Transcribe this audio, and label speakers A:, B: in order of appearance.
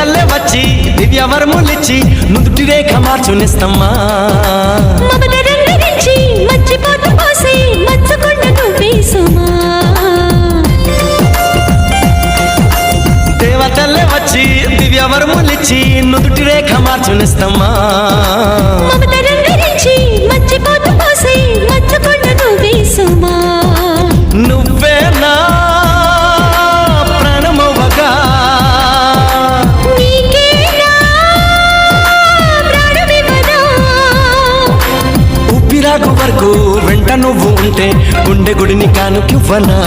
A: దేవతల్లే వచ్చి దివ్య వరములిచ్చి నుదుటి రేఖ మార్చునిస్తమ్మా
B: మమత రంగరించి మచ్చిపోత పోసి మచ్చకొండ నువ్వేసుమా
A: దేవతల్లే వచ్చి దివ్య వరములిచ్చి నుదుటి రేఖ మార్చునిస్తమ్మా
B: మమత రంగరించి మచ్చిపోత పోసి మచ్చకొండ నువ్వేసుమా
A: నువ్వే నా ప్రాణమవ్వగా
B: నీకేనా ప్రాణమివ్వనా
A: ఊపిరాకు వరకు వెంట నువ్వు ఉంటే గుండె గుడిని కానుకివ్వనా